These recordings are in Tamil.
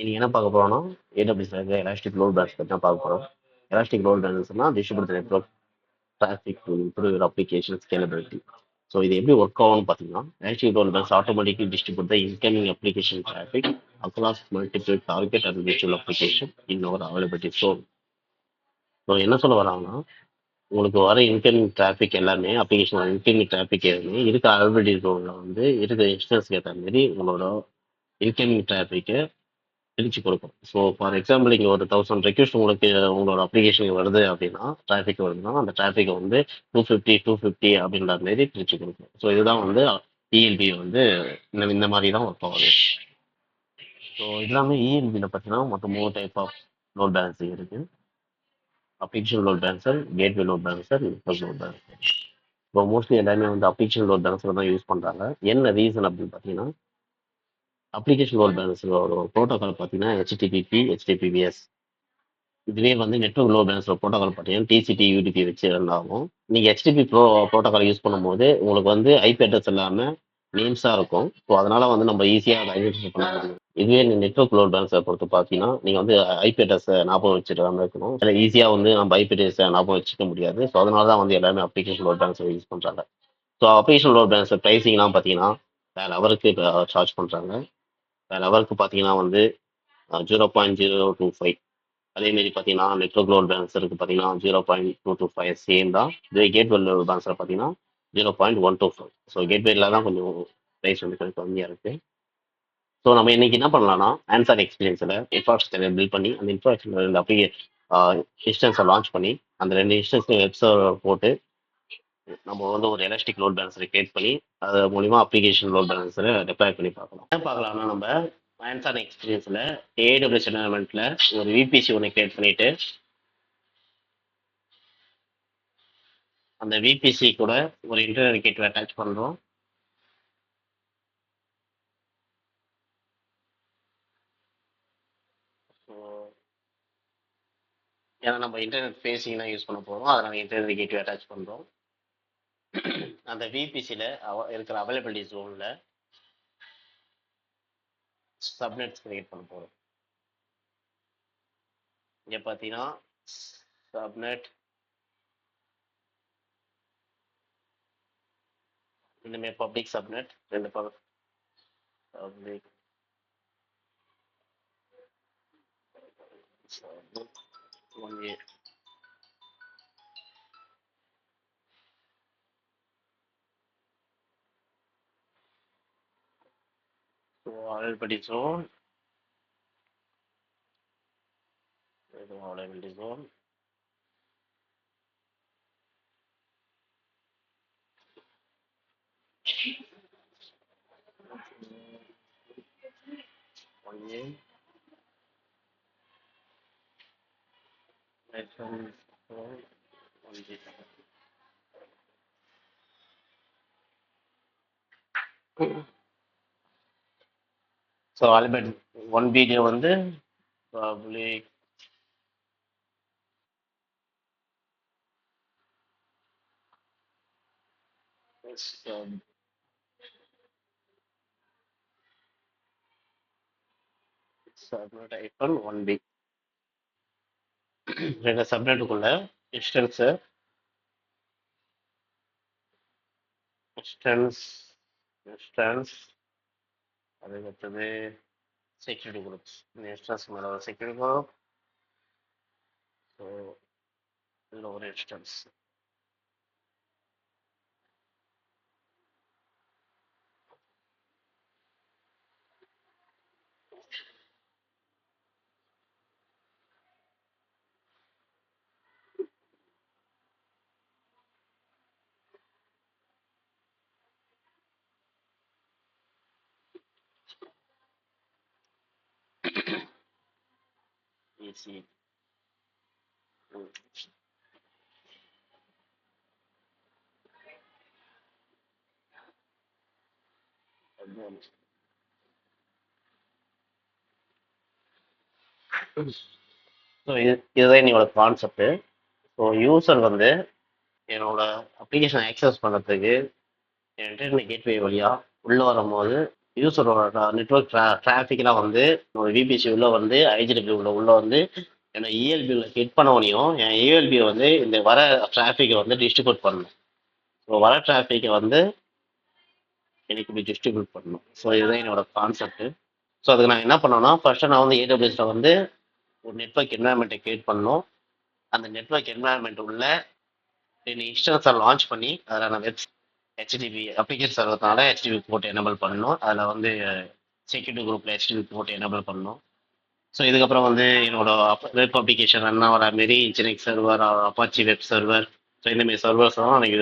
இன்னைக்கு என்ன பார்க்க போறோம்னா ஏடபிள்யூஎஸ்ல இருக்க எலாஸ்டிக் லோட் பேலன்ஸ் பற்றி தான் பார்க்க போறோம். எலாஸ்டிக் லோட் பேலன்ஸ்னா distributed network traffic to improve your application scalability. So இது எப்படி ஒர்க் ஆகும்னு பார்த்தீங்கன்னா, elastic load balance automatically distribute the incoming application traffic across multiple target and virtual application in our availability zone. So என்ன சொல்ல வராங்கன்னா, உங்களுக்கு வர இன்கமிங் டிராஃபிக் எல்லாமே அப்ளிகேஷன் இன்கமிங் டிராஃபிக் எல்லாமே இருக்க அவைலபிலிட்டி ஜோனில் வந்து இருக்கிற இன்ஸ்டன்ஸ்க்கு ஏற்ற மாதிரி உங்களோட இன்கமிங் டிராஃபிக்கை பிரிச்சு கொடுக்கும். ஸோ ஃபார் எக்ஸாம்பிள் இங்கே ஒரு 1000 ரெக்வஸ்ட் உங்களுக்கு உங்களோட அப்ளிகேஷனுக்கு வருது அப்படின்னா, டிராஃபிக் வருதுன்னா அந்த டிராஃபிக்கை வந்து 250 அப்படின்ற மாதிரி பிரிச்சு கொடுக்கும். ஸோ இதுதான் வந்து இஎல்பி வந்து இந்த மாதிரி தான் ஒர்க் ஆகுது. ஸோ எல்லாமே இஎல்பியில் பார்த்தீங்கன்னா மொத்தம் 3 டைப் ஆஃப் லோட் பேலன்சிங் இருக்கு. Application load balancer, gateway load balancer, network load balancer. இப்போ மோஸ்ட்லி எல்லாமே வந்து அப்ளிகேஷன் லோட் பேலன்சர் தான் யூஸ் பண்ணுறாங்க. என்ன ரீசன் அப்படின்னு பார்த்தீங்கன்னா, அப்ளிகேஷன் லோட் பேலன்ஸரோட ப்ரோட்டோகால் பார்த்தீங்கன்னா ஹெச்டிடிபி, ஹெச்டிபிபிஎஸ். இதுவே வந்து நெட்வொர்க் லோட் பேலன்ஸர் ப்ரோட்டோகால் பார்த்தீங்கன்னா டிசிடி, யூடிபி வச்சு இருந்தாலும், நீங்கள் ஹெச்டிபி ப்ரோட்டோகால் யூஸ் பண்ணும்போது உங்களுக்கு வந்து ஐபி அட்ரஸ் இல்லாமல் நேம்ஸாக இருக்கும். ஸோ அதனால வந்து நம்ம ஈஸியாக அதை ஐடென்டிஃபை பண்ண முடியும். இதுவே நெட்வொர்க் லோட் பேலன்ஸரை பொறுத்து பார்த்தீங்கன்னா, நீங்கள் வந்து ஐபி அட்ரஸை ஞாபகம் வச்சுட்டு இருக்கணும். அதில் ஈஸியாக வந்து நம்ம ஐபி அட்ரஸை ஞாபகம் வச்சுக்க முடியாது. ஸோ அதனால தான் வந்து எல்லாருமே அப்ளிகேஷன் லோட் பேலன்ஸர் யூஸ் பண்ணுறாங்க. ஸோ அப்ளிகேஷன் லோட் பேலன்ஸர் ப்ரைஸிங்லாம் பார்த்தீங்கன்னா வேறு ஹவருக்கு சார்ஜ் பண்ணுறாங்க. வேறு ஹவருக்கு பார்த்தீங்கன்னா வந்து 0.025. அதேமாரி பார்த்தீங்கன்னா நெட்வொர்க் லோட் பேலன்ஸருக்கு பார்த்தீங்கன்னா 0.225 சேம் தான். இதே கேட்வே லோட் பேலன்ஸர் பார்த்தீங்கன்னா 0.125. ஸோ கேட்வேல தான் கொஞ்சம் ப்ரைஸ் வந்து கொஞ்சம் கம்மியாக இருக்குது. ஸோ நம்ம இன்னைக்கு என்ன பண்ணலாம்னா, ஆன்சர் எக்ஸ்பீரியன்ஸில் இன்ஃப்ராஸ்ட்ரக்சரை பில்ட் பண்ணி அந்த இன்ஃப்ராஸ்ட்ரக்சர் ரெண்டு அப்படியே இன்ஸ்டன்ஸை லான்ச் பண்ணி அந்த 2 இன்ஸ்டன்ஸையும் வெப் சர்வர் போட்டு நம்ம வந்து ஒரு எலாஸ்டிக் லோட் பேலன்ஸரை கிரியேட் பண்ணி அது மூலிமா அப்ளிகேஷன் லோட் பேலன்ஸரை டெப்ளாய் பண்ணி பார்க்கலாம். என்ன பார்க்கலாம்னா, நம்ம ஹேண்ட்ஸ்-ஆன் எக்ஸ்பீரியன்ஸில் ஏடபிள்யூஎஸ் என்வரன்மெண்ட்டில் ஒரு விபிசி ஒன்று கிரியேட் பண்ணிட்டு அந்த விபிசி கூட ஒரு இன்டர்னல் கேட்வே அட்டாச் பண்ணுறோம். ஸோ ஏன்னா நம்ம இன்டர்நெட் ஃபேஸிங் தான் யூஸ் பண்ண போகிறோம், அதனால் இன்டர்னல் கேட்வே அட்டாச் பண்ணுறோம். அந்த விபிசியில் இருக்கிற அவைலபிலிட்டி ஜோனில் சப்நெட்ஸ் கிரியேட் பண்ண போகிறோம். இங்கே பார்த்தீங்கன்னா சப்நெட் இனிமேல் public subnet, 2 public subnet 1A. So availability zone, availability zone one A so அல்பட் 1B வந்து பப்ளிக் சப்நெட் ஐஃபன் 1B. 2 சப்நெட்டுக்குள்ள இன்ஸ்டன்ஸ் அதுக்கடுத்தது செக்யூரிட்டி குரூப்ஸ். இந்த இன்ஸ்டன்ஸ் மேலே ஒரு செக்யூரிட்டி குரூப், ஸோ இதில் ஒரு இன்ஸ்டன்ஸ். ஈஸி ஸோ இதுதான் என்னோட கான்செப்ட். ஸோ யூசர் வந்து என்னோட அப்ளிகேஷன் ஆக்சஸ் பண்ணுறதுக்கு இன்டர்நெட் கேட்வே வழியாக உள்ளே வரும்போது யூசரோட நெட்வொர்க் டிராஃபிக்லாம் வந்து ஒரு விபிசி உள்ள வந்து ஐஜிடபிள்யூ உள்ள வந்து என்னோட இஎல்பியில் ஹிட் பண்ணவனையும் என் இஎல்பி வந்து இந்த வர டிராஃபிக்கை வந்து டிஸ்ட்ரிபியூட் பண்ணணும். ஸோ வர டிராஃபிக்கை வந்து எனக்கு இப்படி டிஸ்ட்ரிபியூட் பண்ணணும். ஸோ இதுதான் என்னோட கான்செப்ட். ஸோ அதுக்கு நான் என்ன பண்ணேன்னா ஃபர்ஸ்ட் நான் வந்து ஏடபிள்யூஎஸ்ல வந்து ஒரு நெட்வொர்க் என்வரான்மெண்ட்டை கிரியேட் பண்ணணும். அந்த நெட்வொர்க் என்வரான்மெண்ட் உள்ள 2 இன்ஸ்டன்ஸை லான்ச் பண்ணி அதில் நான் ஹெச்டிபி அப்ளிகேஷன் சர்வர்னால ஹெச்டிபி போர்ட் எனபிள் பண்ணணும். அதில் வந்து செக்யூரிட்டி குரூப்பில் ஹெச்டிபி போர்ட் எனபிள் பண்ணணும். ஸோ இதுக்கப்புறம் வந்து என்னோட வெப் அப்ளிகேஷன் ரன் ஆகிற மாரி nginx server, Apache web server, so இந்தமாரி சர்வர்ஸ் தான் எனக்கு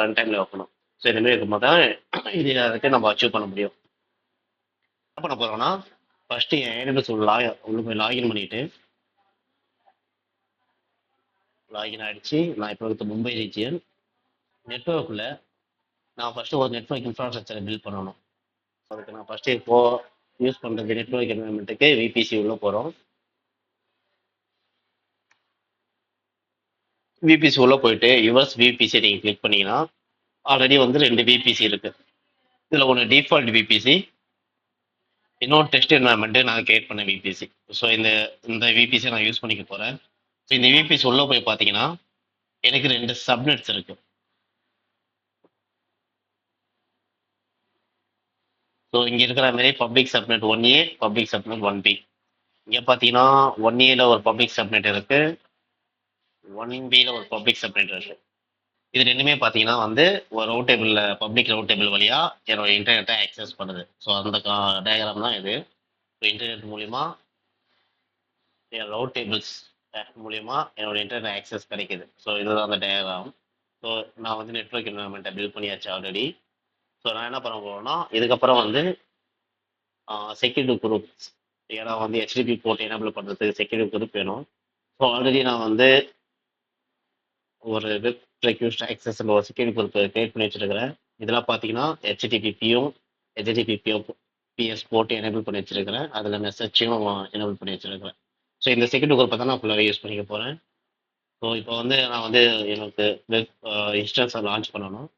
ரன் டைமில் வைக்கணும். ஸோ இந்தமாரி இருக்கும்போது தான் இது அதுக்கு நம்ம அச்சீவ் பண்ண முடியும். என்ன பண்ண போகிறோம்னா ஃபஸ்ட்டு என் ஏடபிள்யூஎஸ் உள்ள போய் லாகின் பண்ணிவிட்டு லாகின் ஆகிடுச்சு. நான் இப்போ இருக்க மும்பை ரீஜியன் நெட்ஒர்க்கில் நான் ஃபஸ்ட்டு ஒரு நெட்ஒர்க் இன்ஃப்ராஸ்ட்ரக்சரை பில்ட் பண்ணணும். அதுக்கு நான் ஃபஸ்ட்டு இப்போது யூஸ் பண்ணுறது நெட்ஒர்க் என்வரான்மெண்ட்டுக்கு விபிசி உள்ளே போகிறோம். விபிசி உள்ளே போயிட்டு யுஎஸ் விபிசி நீங்கள் கிளிக் பண்ணிங்கன்னா ஆல்ரெடி வந்து 2 விபிசி இருக்குது. இதில் ஒன்று டிஃபால்ட் விபிசி, இன்னொரு டெஸ்ட் என்வரான்மெண்ட்டு நான் கிரியேட் பண்ண விபிசி. ஸோ இந்த விபிசி நான் யூஸ் பண்ணிக்க போகிறேன். ஸோ இந்த விபிசி உள்ளே போய் பார்த்தீங்கன்னா எனக்கு 2 சப்நெட்ஸ் இருக்குது. ஸோ இங்கே இருக்கிற மாதிரி public subnet 1A, public subnet 1B. இங்கே பார்த்தீங்கன்னா 1Aல ஒரு பப்ளிக் சப்நெட் இருக்கு, 1Bல ஒரு பப்ளிக் சப்நெட் இருக்கு. இது ரெண்டுமே பார்த்தீங்கன்னா வந்து ஒரு ரவுட் டேபிளில் பப்ளிக் ரவுட் டேபிள் வழியாக என்னோட இன்டர்நெட்டை ஆக்சஸ் பண்ணுது. ஸோ அந்த டயக்ராம் தான் இது. ஸோ இன்டர்நெட் மூலிமா என் ரவுட் டேபிள்ஸ் மூலிமா என்னோட இன்டர்நெட் ஆக்சஸ் கிடைக்குது. ஸோ இதுதான் அந்த டயக்ராம். ஸோ நான் வந்து நெட்வொர்க் என்வரான்மெண்ட்டை பில்ட் பண்ணியாச்சு ஆல்ரெடி. ஸோ நான் என்ன பண்ண போகிறேன்னா இதுக்கப்புறம் வந்து செக்யூரிட்டி குரூப்ஸ், ஏன்னா வந்து ஹெச்டிபி போர்ட் எனபிள் பண்ணுறதுக்கு செக்யூரிட்டி குரூப் வேணும். ஸோ ஆல்ரெடி நான் வந்து ஒரு வெப் ரெக்யூஸ்ட் ஆக்சஸ் ஒரு செக்யூரிட்டி குரூப் கிரியேட் பண்ணி வச்சிருக்கிறேன். இதெல்லாம் பார்த்தீங்கன்னா ஹெச்டிடிபியும் பிஎஸ் போட்டு எனபிள் பண்ணி வச்சிருக்கிறேன். அதில் மெசேஜையும் எனபிள் பண்ணி வச்சிருக்கிறேன். ஸோ இந்த செக்யூரிட்டி குரூப்பை தான் நான் ஃபுல்லாகவே யூஸ் பண்ணிக்க போகிறேன். ஸோ இப்போ வந்து நான் வந்து எனக்கு வெப் இன்ஸ்டன்ஸை லான்ச் பண்ணணும்.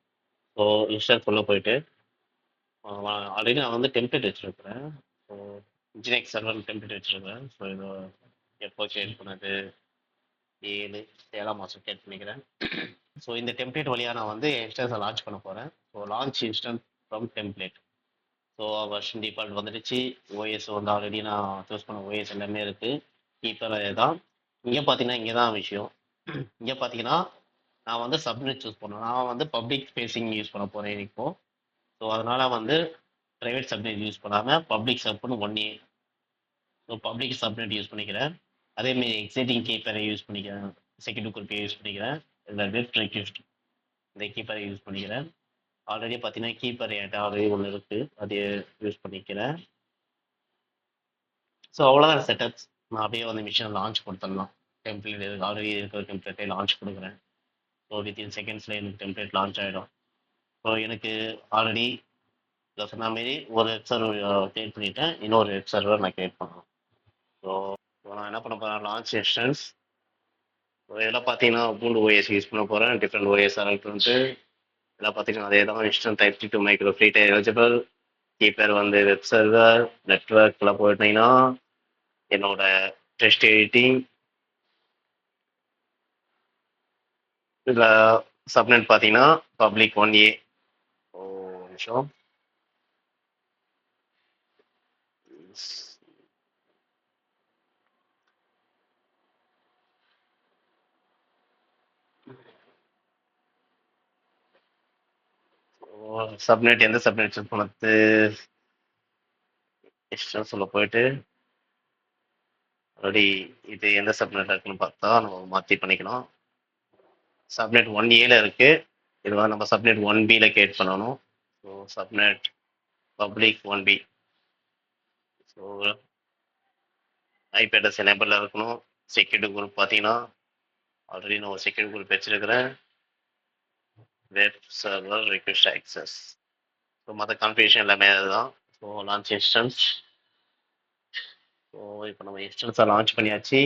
ஸோ இன்ஸ்டன்ஸ் உள்ள போயிட்டு ஆல்ரெடி நான் வந்து டெம்ப்ளேட் வச்சிருக்கிறேன். ஸோ இன்ஜினிக் சர்வர் டெம்ப்ளேட் வச்சிருக்கிறேன். ஸோ இது எப்போ கிரியேட் பண்ணது 7ஆம் மாதம் கிரியேட் பண்ணிக்கிறேன். ஸோ இந்த டெம்ப்ளேட் வழியாக நான் வந்து இன்ஸ்டன்ஸை லான்ச் பண்ண போகிறேன். So launch instance from template. So version default வந்துடுச்சு. ஓஎஸ் வந்து ஆல்ரெடி நான் சூஸ் பண்ண ஓஎஸ் எல்லாமே இருக்குது. கீப்பர் தான். இங்கே பார்த்தீங்கன்னா இங்கே தான் விஷயம். இங்கே பார்த்தீங்கன்னா நான் வந்து சப்நெட் சூஸ் பண்ணேன். நான் வந்து பப்ளிக் ஃபேஸிங் யூஸ் பண்ண போகிறேன் இப்போ. ஸோ அதனால் வந்து ப்ரைவேட் சப்நெட் யூஸ் பண்ணாமல் பப்ளிக் சப்னு 1A, so public subnet use பண்ணிக்கிறேன். அதேமாரி எக்ஸைட்டிங் கீப்பரை யூஸ் பண்ணிக்கிறேன், செக்யூரிட்டி குரூப்பை யூஸ் பண்ணிக்கிறேன். இதில் வெப் ரெக்யூஸ்ட் இந்த கீப்பரை யூஸ் பண்ணிக்கிறேன். ஆல்ரெடி பார்த்தீங்கன்னா கீப்பர் என்கிட்ட ஆல்ரெடி ஒன்று இருக்குது, அது யூஸ் பண்ணிக்கிறேன். ஸோ அவ்வளோதான் செட்டப்ஸ். நான் அப்படியே வந்து மிஷினை லான்ச் கொடுத்துடலாம். டெம்ப்ளேட் ஆல்ரெடி இருக்கிற டெம்ப்ளேட்டை லான்ச் கொடுக்குறேன். ஸோ வித்தின் செகண்ட்ஸில் எனக்கு டெம்ப்ளேட் லான்ச் ஆகிடும். ஸோ எனக்கு ஆல்ரெடி சொன்ன மாரி ஒரு வெப் சர்வர் கிரியேட் பண்ணிட்டேன், இன்னொரு வெப் சர்வர் நான் கிரியேட் பண்ணணும். ஸோ நான் என்ன பண்ண போகிறேன், லான்ச் இன்ஸ்டன்ஸ் இதெல்லாம் பார்த்தீங்கன்னா பூண்டு ஓஎஸ் யூஸ் பண்ண போகிறேன். டிஃப்ரெண்ட் ஓஎஸ் வந்துட்டு இதெல்லாம் பார்த்தீங்கன்னா அதே தான். Instant type to micro free time eligible. Keeper வந்து வெப் சர்வர் நெட்ஒர்க்கில் போயிட்டீங்கன்னா என்னோட டெஸ்ட் எடிட்டிங் இதில் சப்நெட் பார்த்தீங்கன்னா பப்ளிக் 1A. நிமிஷம். சப்நெட் எந்த சப்நெட் சூஸ் பண்ணது இஷ்டம் சொல்ல போயிட்டு ஆல்ரெடி இது எந்த சப்நெட் இருக்குன்னு பார்த்தா நம்ம மாற்றி பண்ணிக்கணும். சப்நெட் 1Aல இருக்கு. இதுவாக நம்ம சப்நெட் 1Bல கிரியேட் பண்ணணும். So subnet public 1B. So IP address எனேபிளில் இருக்கணும். செக்யூரிட்டி குரூப் பார்த்தீங்கன்னா ஆல்ரெடி நான் ஒரு செக்யூரிட்டி குரூப் வச்சிருக்கிறேன், web server request access. So மற்ற கான்ஃபிகரேஷன் எல்லாமே அதுதான். So launch instance. ஸோ இப்போ நம்ம இன்ஸ்டன்ஸை லான்ச் பண்ணியாச்சு.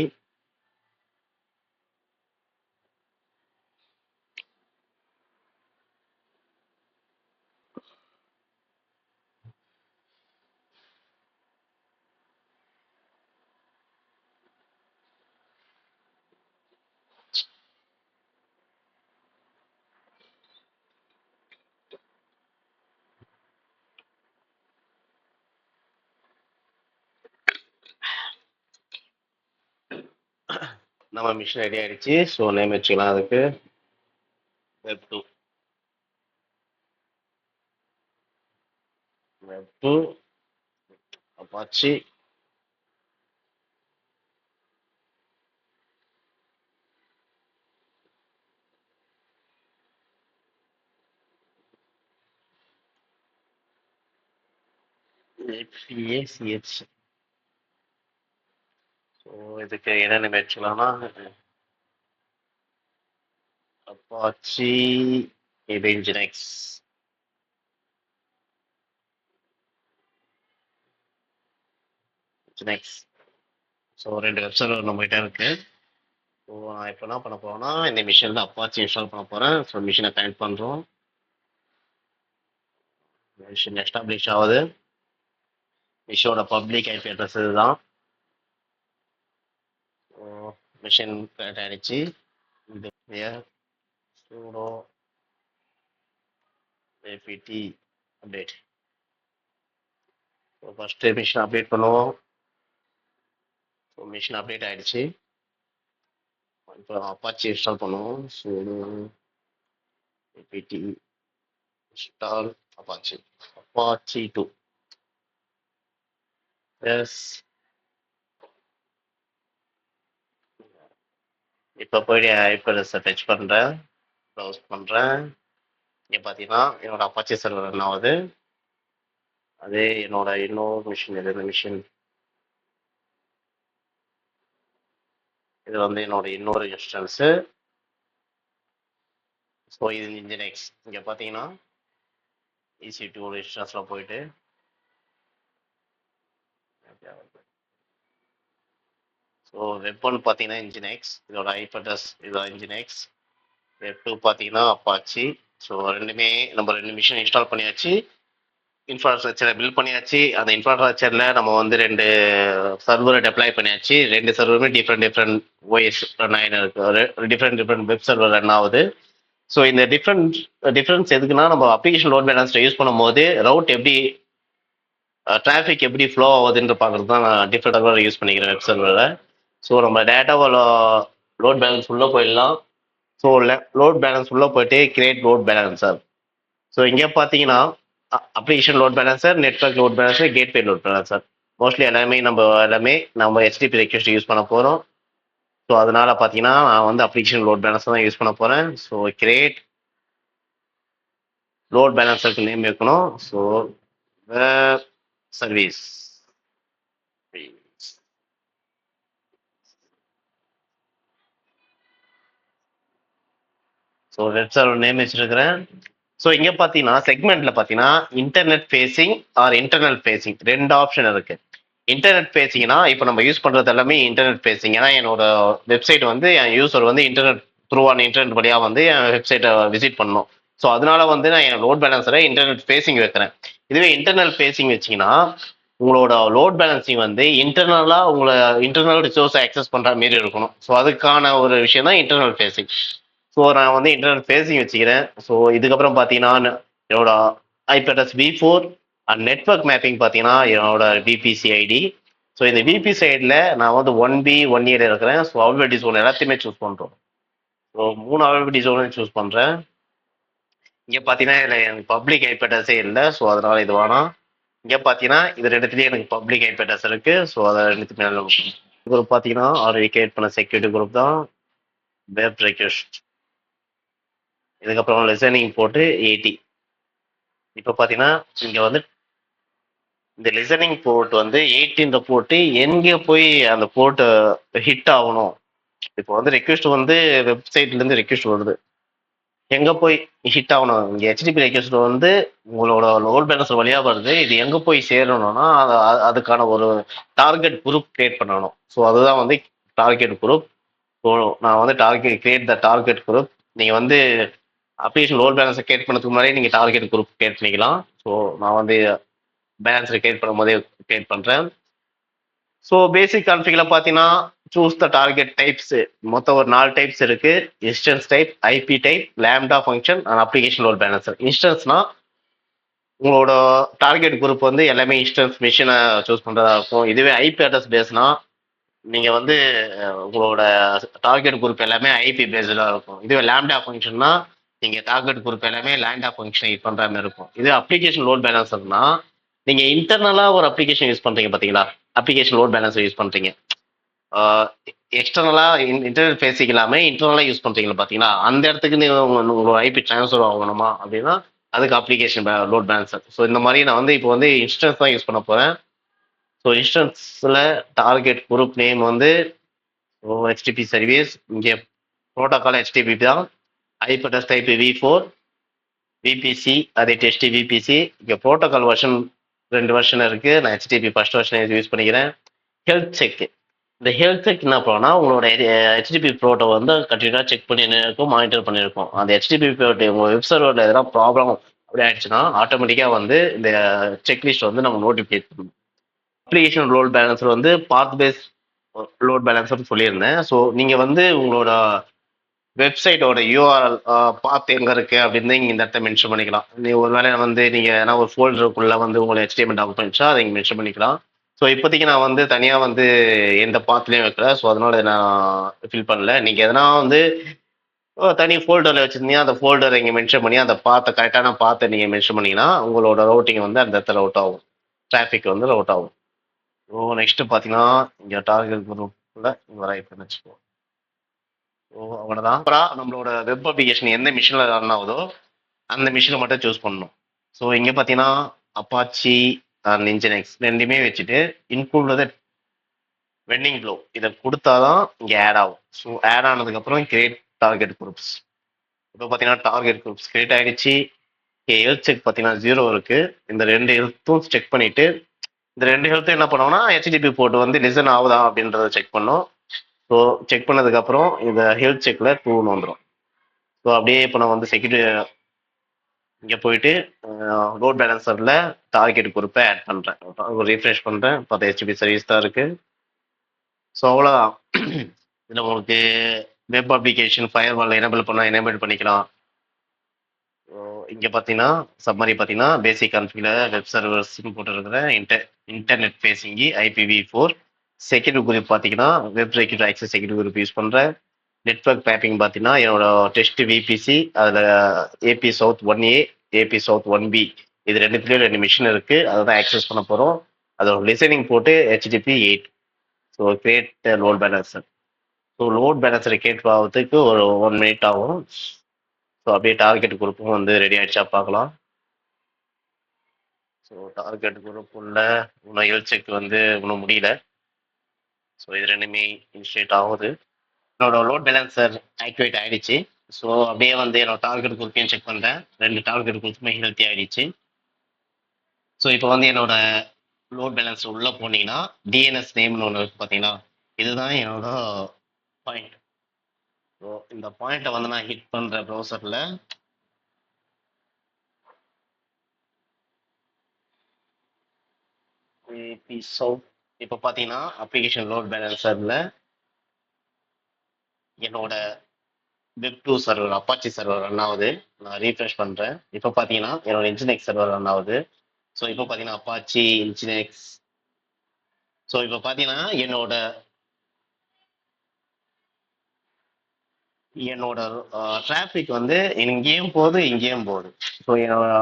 நம்ம மிஷின் ரெடி ஆயிடுச்சு. ஸோ நேம் வச்சுக்கலாம் அதுக்கு web 2. Web 2 Apache ACH. So இதுக்கு என்னென்ன வச்சுக்கலாம்னா அப்பாச்சி இது இன்ஜினெக்ஸ் இன்ஜினெக்ஸ். ஸோ 2 வெப் சர்வர் நம்மகிட்ட இருக்கு. ஸோ நான் இப்போ என்ன பண்ண போறேன்னா இந்த மிஷினில் அப்பாச்சி இன்ஸ்டால் பண்ண போகிறேன். ஸோ மிஷினை கனெக்ட் பண்ணுறோம். மிஷின் எஸ்டாப்ளிஷ் ஆகுது. மிஷினோட பப்ளிக் ஐபி அட்ரஸ் இதுதான். மிஷின் கனெக்ட் ஆயிடுச்சு. இது sudo apt update. So first machine update பண்ணுவோம். ஸோ மிஷின் அப்டேட் ஆயிடுச்சு. இப்போ அப்பாச்சி இன்ஸ்டால் பண்ணுவோம். sudo apt install apache 2. Yes. இப்போ போய் ஐபி டச் பண்ணுறேன், ப்ரௌஸ் பண்ணுறேன். இங்கே பார்த்தீங்கன்னா என்னோட அப்பாச்சி சர்வர் ரன் ஆகுது. அதே என்னோட இன்னொரு மிஷின் இது மிஷின் இது வந்து என்னோட இன்னொரு இன்ஸ்டன்ஸு. ஸோ இது இன்ஜினெக்ஸ். இங்கே பார்த்தீங்கன்னா EC2 இன்ஸ்டன்ஸில் போயிட்டு ஸோ வெப் 1 பார்த்தீங்கன்னா இன்ஜினெக்ஸ், இதோட ஐபி அட்ரஸ் இதோட இன்ஜினெக்ஸ். வெப் 2 பார்த்தீங்கன்னா அப்பாச்சி. ஸோ ரெண்டுமே நம்ம 2 மிஷின் இன்ஸ்டால் பண்ணியாச்சு. இன்ஃப்ராஸ்ட்ரக்சரை பில்ட் பண்ணியாச்சு. அந்த இன்ஃப்ராஸ்ட்ரக்சரில் நம்ம வந்து 2 சர்வரை டெப்ளாய் பண்ணியாச்சு. 2 சர்வருமே டிஃப்ரெண்ட் OS ரன் ஆகின்னு இருக்கு. டிஃப்ரெண்ட் வெப் சர்வர் ரன் ஆகுது. ஸோ இந்த டிஃப்ரென்ஸ் எதுக்குன்னா நம்ம அப்ளிகேஷன் லோட் பேலன்ஸை யூஸ் பண்ணும்போது ரவுட் எப்படி டிராஃபிக் எப்படி ஃப்ளோ ஆகுதுன்னு பார்க்குறது தான் நான் டிஃப்ரெண்ட் சர்வரை யூஸ் பண்ணிக்கிறேன் வெப் சர்வரில். ஸோ நம்ம டேட்டாவை லோட் பேலன்ஸ் உள்ளே போயிடலாம். ஸோ லோட் பேலன்ஸ் உள்ளே போயிட்டு கிரியேட் லோட் பேலன்சர். ஸோ இங்கே பார்த்தீங்கன்னா application load balancer, network load balancer, gateway load balancer. Mostly எல்லாமே நம்ம HTTP ரெக்வெஸ்ட் யூஸ் பண்ண போகிறோம். ஸோ அதனால பார்த்தீங்கன்னா நான் வந்து அப்ளிகேஷன் லோட் பேலன்சர் தான் யூஸ் பண்ண போகிறேன். ஸோ கிரியேட் லோட் பேலன்சருக்கு நேம் வைக்கணும். So web service. So web server name வச்சிருக்கிறேன். ஸோ இங்கே பார்த்தீங்கன்னா செக்மெண்ட்ல பார்த்தீங்கன்னா internet facing or internal facing 2 option இருக்கு. இன்டர்நெட் ஃபேஸிங்னா இப்போ நம்ம யூஸ் பண்ணுறது எல்லாமே இன்டர்நெட் ஃபேஸிங். ஏன்னா என்னோட வெப்சைட் வந்து என் யூசர் வந்து இன்டர்நெட் வழியாக வந்து என் வெப்சைட்டை விசிட் பண்ணணும். ஸோ அதனால வந்து நான் என் லோட் பேலன்ஸரை இன்டர்நெட் ஃபேஸிங் வைக்கிறேன். இதுவே இன்டர்னல் ஃபேஸிங் வச்சிங்கன்னா உங்களோட லோட் பேலன்சிங் வந்து இன்டர்னல் ரிசோர்ஸை ஆக்சஸ் பண்ணுற மாரி இருக்கணும். ஸோ அதுக்கான ஒரு விஷயம் தான் இன்டர்னல் ஃபேஸிங். ஸோ நான் வந்து இன்டர்நெட் ஃபேஸிங் வச்சுக்கிறேன். ஸோ இதுக்கப்புறம் பார்த்தீங்கன்னா என்னோட IP address V4 and network mapping பார்த்தீங்கன்னா என்னோட VPC ஐடி. ஸோ இந்த VPC சைடில் நான் வந்து 1B 1A இருக்கிறேன். ஸோ அவைலபிலிட்டி ஜோன் எல்லாத்தையுமே சூஸ் பண்ணுறோம். ஸோ 3 அவைலபிலிட்டி ஜோன் சூஸ் பண்ணுறேன். இங்கே பார்த்தீங்கன்னா இதில் எனக்கு பப்ளிக் ஐபி அட்ரஸே இல்லை. ஸோ அதனால இது வேணாம். இங்கே பார்த்தீங்கன்னா இது ரெண்டுத்துலேயும் எனக்கு பப்ளிக் ஐபி அட்ரஸ் இருக்கு. ஸோ அதை ரெண்டுத்துமே குரூப் பார்த்தீங்கன்னா ஆல்ரெடி கிரியேட் பண்ண செக்யூரிட்டி குரூப் தான் வெப் ரெக்வெஸ்ட். இதுக்கப்புறம் லிசனிங் போட்டு 80. இப்போ பார்த்தீங்கன்னா இங்கே வந்து இந்த லிசனிங் போர்ட் வந்து 80 போட்டு எங்கே போய் அந்த போர்ட்டு ஹிட் ஆகணும். இப்போ வந்து ரெக்வெஸ்ட் வந்து வெப்சைட்லேருந்து ரெக்வெஸ்ட் வருது, எங்கே போய் ஹிட் ஆகணும். இங்கே HTTP ரெக்வெஸ்ட் வந்து உங்களோட லோட் பேலன்ஸ் வழியாக வருது. இது எங்கே போய் சேரணும்னா அதுக்கான ஒரு டார்கெட் குரூப் கிரியேட் பண்ணணும். ஸோ அதுதான் வந்து டார்கெட் குரூப். ஸோ நான் வந்து கிரியேட் த டார்கெட் குரூப். நீங்கள் வந்து அப்ளிகேஷன் லோட் பேலன்ஸை கிரியேட் பண்ணதுக்கு முன்னாடி நீங்கள் டார்கெட் குரூப் கிரியேட் பண்ணிக்கலாம். ஸோ நான் வந்து பேலன்ஸை கிரியேட் பண்ணும் போதே கிரியேட் பண்ணுறேன். ஸோ பேசிக் கான்ஃபிகில் பார்த்தீங்கன்னா சூஸ் த டார்கெட் டைப்ஸ். மொத்தம் ஒரு 4 டைப்ஸ் இருக்கு. Instance type, IP type, lambda function and application load balancer. இன்ஸ்டன்ஸ்னா உங்களோட டார்கெட் குரூப் வந்து எல்லாமே இன்ஸ்டன்ஸ் மிஷினை சூஸ் பண்ணுறதா இருக்கும். இதுவே ஐபி அட்ரஸ் பேஸ்னா நீங்க வந்து உங்களோட டார்கெட் குரூப் எல்லாமே ஐபி பேஸ்டா இருக்கும். இதுவே லாம்டா ஃபங்க்ஷன்னா நீங்க டார்கெட் குரூப் எல்லாமே லாம்டா ஃபங்க்ஷன் யூஸ் பண்ற மாதிரி இருக்கும். இது அப்ளிகேஷன் லோட் பேலன்சர்னா நீங்க இன்டர்னலா ஒரு அப்ளிகேஷன் யூஸ் பண்றீங்க பாத்தீங்களா? அப்ளிகேஷன் லோட் பேலன்சர் யூஸ் பண்றீங்க. எக்ஸ்டர்னலா இன்டர்னல் ஃபேஸிங் இல்லாம இன்டர்னலா யூஸ் பண்றீங்களா பாத்தீங்களா? அந்த இடத்துக்கு நீங்க உங்களோட ஐபி ட்ரான்ஸ்ஃபர் ஆகணுமா அப்படின்னா அதுக்கு அப்ளிகேஷன் லோட் பேலன்சர். ஸோ இந்த மாதிரி நான் வந்து இப்போ வந்து இன்ஸ்டன்ஸ் தான் யூஸ் பண்ண போறேன். ஸோ இன்ஸ்டன்ஸ்ல டார்கெட் குரூப் நேம் வந்து ஹெச்டிபி சர்வீஸ். இங்கே ப்ரோட்டோகால் ஹெச்டிபி தான். ஹைப்பர்டெக்ஸ்ட் டைப் V4 விபிசி அது டெஸ்ட் விபிசி. இங்கே ப்ரோட்டோகால் வெர்ஷன் 2 வெர்ஷன் இருக்கு. நான் ஹெச்டிபி ஃபர்ஸ்ட் வெர்ஷன் யூஸ் பண்ணிக்கிறேன். Health check. இந்த ஹெல்த் செக் என்ன பண்ணா உங்களோட ஹெச்டிபி ப்ரோட்டோ வந்து கண்டினியூஸாக செக் பண்ணிருக்கும், மானிட்டர் பண்ணிருக்கும். அந்த ஹெச்டிபி ப்ரோட்டோ உங்க வெப் சர்வரில் எதனா ப்ராப்ளம் அப்படி ஆயிடுச்சுன்னா ஆட்டோமேட்டிக்காக வந்து இந்த செக்லிஸ்ட் வந்து நம்ம நோட்டிஃபிகேட் பண்ணும். அப்ளிகேஷன் லோட் பேலன்சர் வந்து பாத் பேஸ் லோட் பேலன்சர் சொல்லியிருந்தேன். ஸோ நீங்க வந்து உங்களோட வெப்சைட்டோட யூஆர்எல் பாத் எங்க இருக்கு அப்படின்னு இங்க இந்த இடத்த மென்ஷன் பண்ணிக்கலாம். நீ ஒருவேளை வந்து நீங்க ஏன்னா ஒரு ஃபோல்டருக்குள்ள வந்து உங்களை HTML டாக்குமெண்ட்ஸா அதை இங்க மென்ஷன் பண்ணிக்கலாம். ஸோ இப்போதைக்கு நான் வந்து தனியா வந்து எந்த பாத்துலயும் வைக்கல. ஸோ அதனால இதை நான் ஃபில் பண்ணல. நீங்க எதனா வந்து தனி ஃபோல்டர்ல வச்சிருந்தீங்க அந்த ஃபோல்டரை இங்க மென்ஷன் பண்ணி அந்த பாத்தை கரெக்டான பாத்தை நீங்க மென்ஷன் பண்ணீங்கன்னா உங்களோட ரவுட்டிங் வந்து அந்த இடத்துல ரவுட் ஆகும். டிராஃபிக் வந்து ரவுட் ஆகும். ஸோ நெக்ஸ்ட் பார்த்தீங்கன்னா இங்கே டார்கெட் குரூப்ல இங்கே ரைட்னு வச்சுக்கோ. ஸோ அவ்வளோதான். அப்புறம் நம்மளோட வெப் அப்ளிகேஷன் எந்த மிஷினில் ரன் ஆகுதோ அந்த மிஷினை மட்டும் சூஸ் பண்ணணும். ஸோ இங்கே பார்த்தீங்கன்னா அப்பாச்சி அண்ட் இன்ஜினெக்ஸ் ரெண்டுமே வச்சுட்டு இன்க்ளூட் வெண்டிங் ப்ளோ இதை கொடுத்தாதான் இங்கே ஆட் ஆகும். ஸோ ஆட் ஆனதுக்கப்புறம் கிரியேட் டார்கெட் குரூப்ஸ். இப்போ பார்த்தீங்கன்னா டார்கெட் குரூப்ஸ் கிரியேட் ஆகிடுச்சு. ஹெல்த் செக் பார்த்தீங்கன்னா 0 இருக்கு. இந்த 2 ஹெல்த்தும் செக் பண்ணிட்டு இந்த 2 ஹெல்த்தும் என்ன பண்ணுவோம்னா ஹெச்டிபி போர்ட் வந்து லிசன் ஆகுதா அப்படின்றத செக் பண்ணோம். ஸோ செக் பண்ணதுக்கப்புறம் இந்த ஹெல்த் செக்ல 2ன்னு வந்துடும். ஸோ அப்படியே இப்போ நான் வந்து செக்யூரிட்டி இங்கே போயிட்டு லோட் பேலன்சரில் டார்கெட் குரூப்பை ஆட் பண்ணுறேன். ரீஃப்ரெஷ் பண்ணுறேன். பார்த்தா ஹெச்டிபி சர்வீஸ் தான் இருக்குது. ஸோ அவ்வளோதான். இதில் உங்களுக்கு வெப் அப்ளிகேஷன் ஃபயர்வால் எனேபிள் பண்ணால் எனேபிள் பண்ணிக்கலாம். இங்கே பார்த்தீங்கன்னா சம்மரி பார்த்தீங்கன்னா பேசிக் கான்ஃபிகர் வெப் சர்வர்ஸ்னு போட்டுருக்கிறேன். இன்டர்நெட் ஃபேஸிங்கி IPv4 செக்யூரிட்டி குரூப் பார்த்தீங்கன்னா web security access security group use பண்ணுறேன். நெட்ஒர்க் மேப்பிங் பார்த்தீங்கன்னா என்னோட டெஸ்ட் விபிசி அதில் AP South 1A AP South 1B இது ரெண்டுத்துலேயும் 2 மிஷின் இருக்குது. அதை தான் ஆக்சஸ் பண்ண போகிறோம். அதோட லிசனிங் போட்டு HTTP 8. So create load balancer. So load பேலன்சரை கிரியேட் ஆகிறதுக்கு ஒரு 1 மினிட் ஆகும். ஸோ அப்படியே டார்கெட் குரூப்பும் வந்து ரெடி ஆகிடுச்சா பார்க்கலாம். ஸோ டார்கெட் குரூப் உள்ள இன்னும் ஹெல்த் செக் வந்து இன்னும் முடியல. ஸோ இது ரெண்டுமே இனிஷியேட் ஆகுது. என்னோட லோட் பேலன்சர் ஆக்டிவேட் ஆகிடுச்சு. ஸோ அப்படியே வந்து என்னோட டார்கெட் குரூப்பையும் செக் பண்ணுறேன். 2 டார்கெட் குரூப்புமே ஹெல்த்தி ஆகிடுச்சு. ஸோ இப்போ வந்து என்னோட லோட் பேலன்சர் உள்ளே போனீங்கன்னா டிஎன்எஸ் நேம்னு ஒன்று இருக்குது பார்த்தீங்களா, இதுதான் என்னோட பாயிண்ட். ஸோ இந்த பாயிண்ட்டை வந்து நான் ஹிட் பண்ணுற ப்ரௌசரில் AP South. இப்போ பார்த்தீங்கன்னா அப்ளிகேஷன் லோட் பேலன்சரில் என்னோட வெப்2 சர்வர் அப்பாச்சி சர்வர் ரன் ஆகுது. நான் ரீஃப்ரெஷ் பண்ணுறேன். இப்போ பார்த்தீங்கன்னா என்னோட இன்ஜினெக்ஸ் சர்வர் ரன் ஆகுது. ஸோ இப்போ பார்த்தீங்கன்னா அப்பாச்சி இன்ஜினெக்ஸ். ஸோ இப்போ பார்த்தீங்கன்னா என்னோட டிராஃபிக் வந்து இங்கேயும் போகுது இங்கேயும் போகுது. ஸோ என்னோட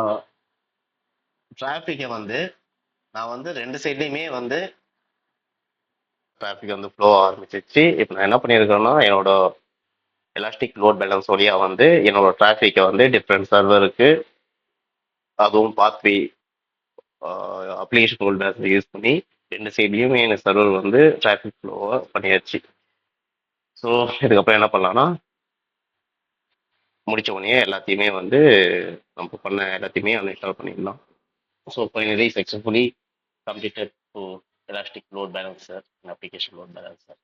டிராஃபிக்கை வந்து நான் வந்து 2 சைட்லையுமே வந்து டிராஃபிக் வந்து ஃப்ளோ ஆரம்பிச்சிச்சு. இப்போ நான் என்ன பண்ணியிருக்கேன்னா என்னோட எலாஸ்டிக் லோட் பேலன்ஸ் வழியாக வந்து என்னோட டிராஃபிக்கை வந்து டிஃப்ரெண்ட் சர்வருக்கு அதுவும் pathway application load balance use பண்ணி 2 சைட்லையுமே எனக்கு சர்வர் வந்து டிராஃபிக் ஃப்ளோவை பண்ணியாச்சு. ஸோ இதுக்கப்புறம் என்ன பண்ணலாம்னா முடிச்ச உடனே எல்லாத்தையுமே வந்து நம்ம பண்ண எல்லாத்தையுமே அன்இன்ஸ்டால் பண்ணிடலாம். So finally successfully completed to elastic load balancer and application load balancer.